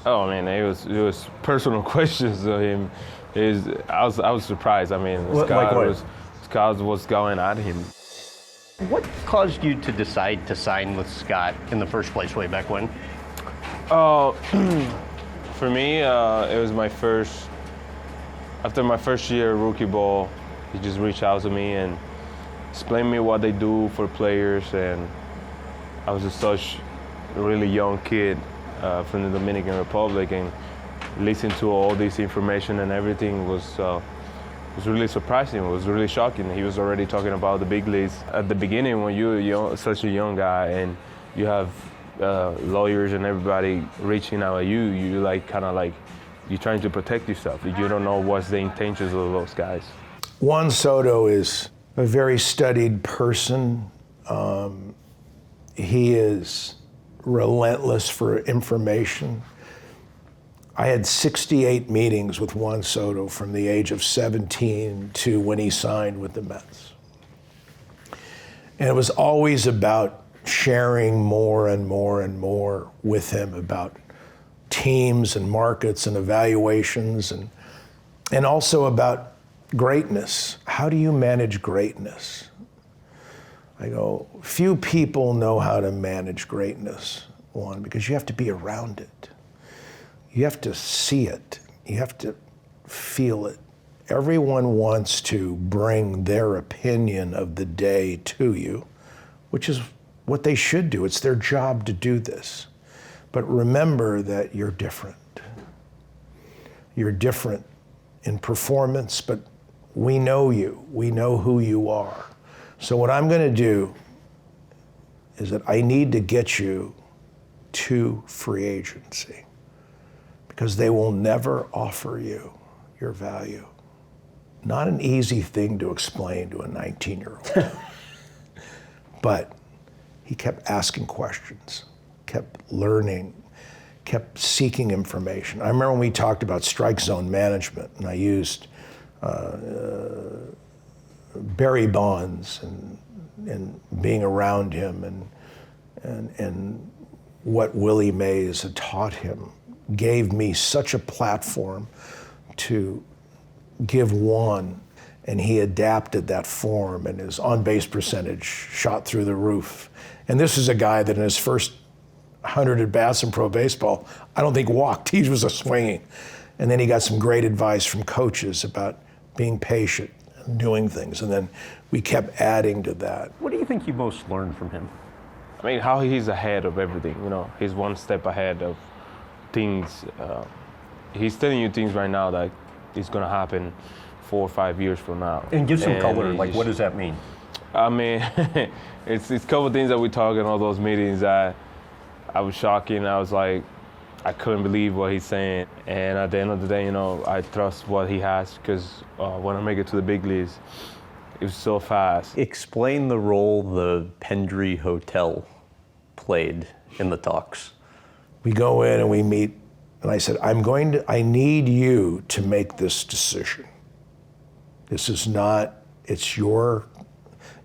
Oh man, it was personal questions to him. I was surprised. I mean, Scott was going at him. What caused you to decide to sign with Scott in the first place way back when? For me, it was after my first year rookie ball, he just reached out to me and explained me what they do for players, and I was just such a really young kid from the Dominican Republic, and listening to all this information and everything was really surprising. It was really shocking. He was already talking about the big leagues. At the beginning, when you're such a young guy and you have lawyers and everybody reaching out at you, you're trying to protect yourself. You don't know what's the intentions of those guys. Juan Soto is a very studied person. He is relentless for information. I had 68 meetings with Juan Soto from the age of 17 to when he signed with the Mets. And it was always about sharing more and more and more with him about teams and markets and evaluations and also about greatness. How do you manage greatness? I go, few people know how to manage greatness, Juan, because you have to be around it. You have to see it. You have to feel it. Everyone wants to bring their opinion of the day to you, which is what they should do. It's their job to do this. But remember that you're different. You're different in performance, but we know you. We know who you are. So what I'm going to do is that I need to get you to free agency, because they will never offer you your value. Not an easy thing to explain to a 19-year-old. But he kept asking questions, kept learning, kept seeking information. I remember when we talked about strike zone management, and I used Barry Bonds and being around him and what Willie Mays had taught him gave me such a platform to give Juan, and he adapted that form, and his on-base percentage shot through the roof. And this is a guy that in his first 100 at-bats in pro baseball, I don't think walked. He was a swinging. And then he got some great advice from coaches about being patient and doing things. And then we kept adding to that. What do you think you most learned from him? I mean, how he's ahead of everything, He's one step ahead of things. He's telling you things right now that is going to happen 4 or 5 years from now. And give some color, like what does that mean? I mean, it's a couple of things that we talk in all those meetings that I was shocking. I was like, I couldn't believe what he's saying. And at the end of the day, I trust what he has, because when I make it to the big leagues, it was so fast. Explain the role the Pendry Hotel played in the talks. We go in and we meet, and I said, I need you to make this decision. This is not,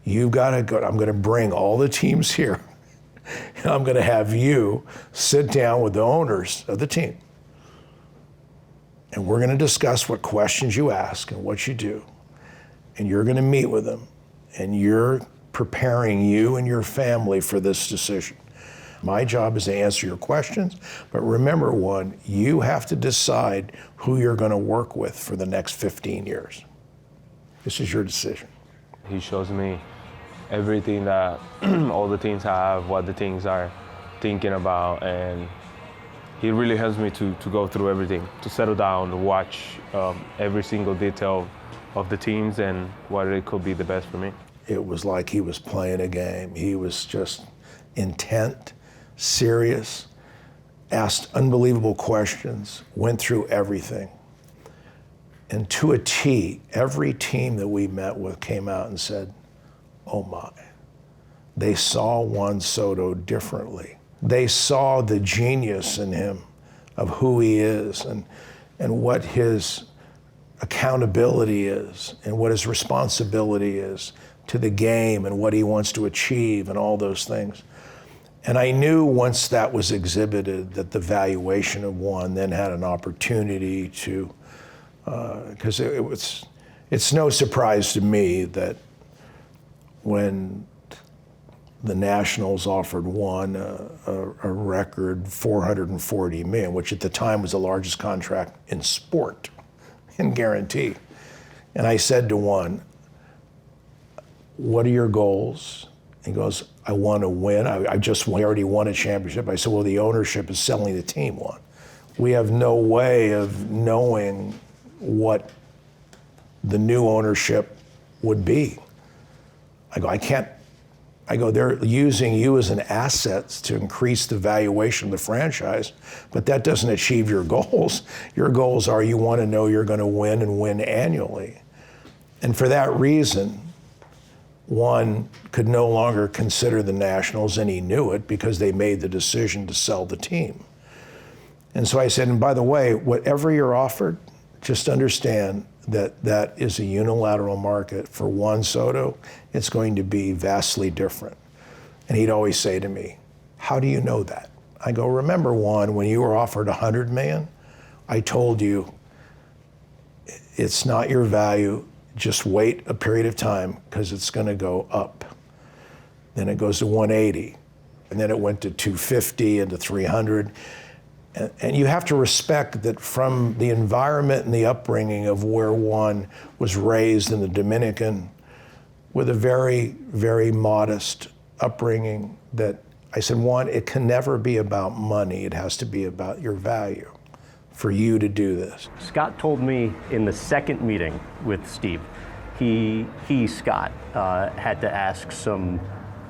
you've got to go. I'm going to bring all the teams here, and I'm going to have you sit down with the owners of the team. And we're going to discuss what questions you ask and what you do. And you're going to meet with them, and you're preparing you and your family for this decision. My job is to answer your questions, but remember, Juan, you have to decide who you're going to work with for the next 15 years. This is your decision. He shows me everything that all the teams have, what the teams are thinking about, and he really helps me to go through everything, to settle down, to watch every single detail of the teams and what it could be the best for me. It was like he was playing a game. He was just intent, serious, asked unbelievable questions, went through everything. And to a T, every team that we met with came out and said, oh my. They saw Juan Soto differently. They saw the genius in him of who he is and what his accountability is and what his responsibility is to the game and what he wants to achieve and all those things. And I knew once that was exhibited that the valuation of Juan then had an opportunity to, because it's no surprise to me that when the Nationals offered Juan a record $440 million, which at the time was the largest contract in sport, in guarantee. And I said to Juan, what are your goals? He goes, I want to win. We already won a championship. I said, well, the ownership is selling the team one. We have no way of knowing what the new ownership would be. I go, I can't. I go, they're using you as an asset to increase the valuation of the franchise, but that doesn't achieve your goals. Your goals are you want to know you're going to win and win annually. And for that reason, Juan could no longer consider the Nationals, and he knew it because they made the decision to sell the team. And so I said, and by the way, whatever you're offered, just understand that that is a unilateral market. For Juan Soto, it's going to be vastly different. And he'd always say to me, how do you know that? I go, remember, Juan, when you were offered $100 million, I told you it's not your value. Just wait a period of time because it's going to go up. Then it goes to 180, and then it went to 250 and to 300. And you have to respect that from the environment and the upbringing of where Juan was raised in the Dominican, with a very, very modest upbringing, that I said, Juan, it can never be about money. It has to be about your value for you to do this. Scott told me in the second meeting with Steve, Scott, had to ask some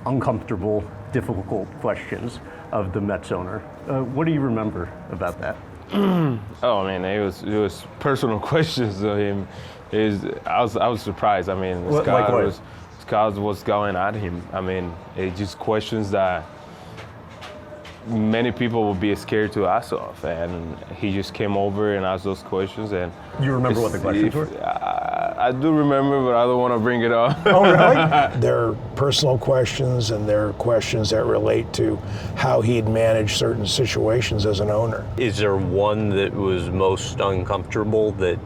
uncomfortable, difficult questions of the Mets owner. What do you remember about that? Oh man, it was personal questions to him. I was surprised. I mean, Scott was going at him. I mean, it's just questions that many people would be scared to ask of, and he just came over and asked those questions. And you remember what the questions were? I do remember, but I don't want to bring it up. Oh, really? They're personal questions, and they're questions that relate to how he'd manage certain situations as an owner. Is there one that was most uncomfortable that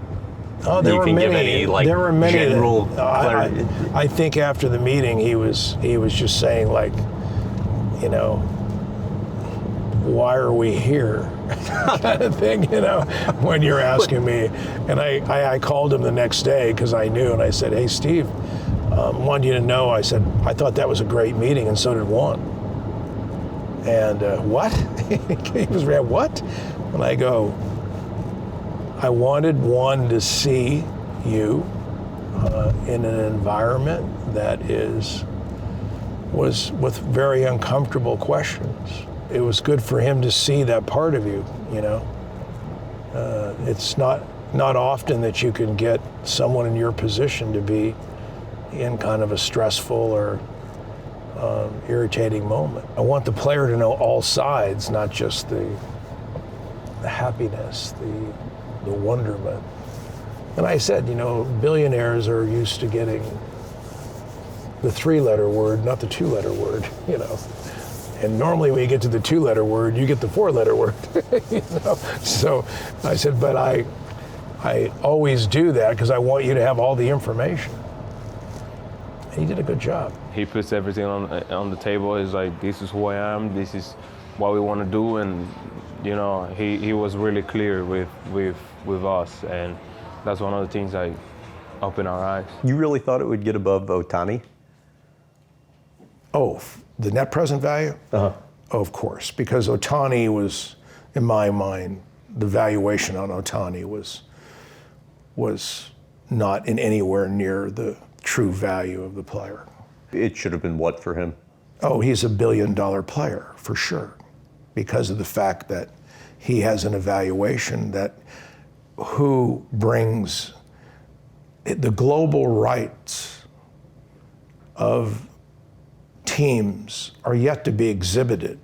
there you were can many, give any there were many general clarity? I think after the meeting, he was just saying, like, you know, why are we here? Kind of thing, you know, when you're asking me. And I called him the next day because I knew, and I said, hey, Steve, wanted you to know, I said, I thought that was a great meeting, and so did Juan. And what? He was, what? And I go, I wanted Juan to see you in an environment that was with very uncomfortable questions. It was good for him to see that part of you, you know. It's not often that you can get someone in your position to be in kind of a stressful or irritating moment. I want the player to know all sides, not just the happiness, the wonderment. And I said, you know, billionaires are used to getting the 3-letter word, not the 2-letter word, you know. And normally when you get to the 2-letter word, you get the 4-letter word. You know? So I said, but I always do that because I want you to have all the information. And he did a good job. He puts everything on the table. He's like, this is who I am. This is what we want to do. And you know, he was really clear with us, and that's one of the things that opened our eyes. You really thought it would get above Ohtani? Oh, the net present value? Uh-huh. Oh, of course, because Ohtani was, in my mind, the valuation on Ohtani was not in anywhere near the true value of the player. It should have been what for him? Oh, he's a $1 billion player, for sure, because of the fact that he has an evaluation that who brings the global rights of teams are yet to be exhibited.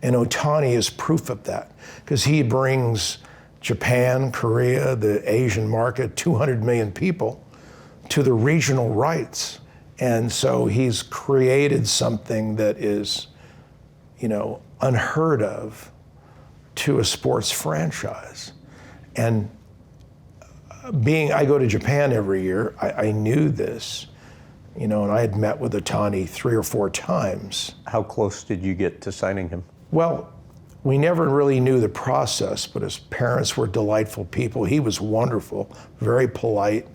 And Ohtani is proof of that, because he brings Japan, Korea, the Asian market, 200 million people, to the regional rights. And so he's created something that is, unheard of to a sports franchise. And I go to Japan every year, I knew this, and I had met with Ohtani 3 or 4 times. How close did you get to signing him? Well, we never really knew the process, but his parents were delightful people. He was wonderful, very polite,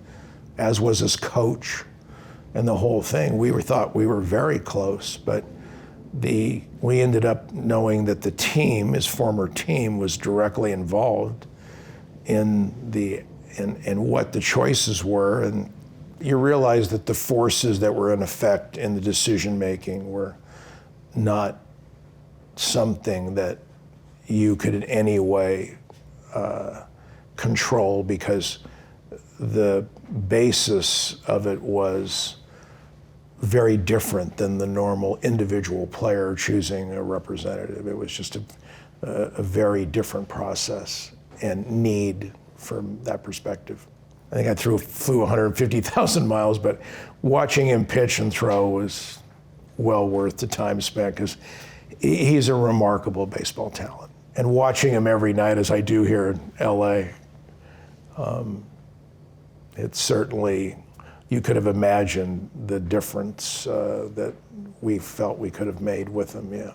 as was his coach, and the whole thing. We thought we were very close, but we ended up knowing that the team, his former team, was directly involved in what the choices were, and you realize that the forces that were in effect in the decision making were not something that you could in any way control, because the basis of it was very different than the normal individual player choosing a representative. It was just a very different process and need from that perspective. I think I flew 150,000 miles, but watching him pitch and throw was well worth the time spent, because he's a remarkable baseball talent. And watching him every night, as I do here in LA, it's certainly, you could have imagined the difference that we felt we could have made with him, yeah.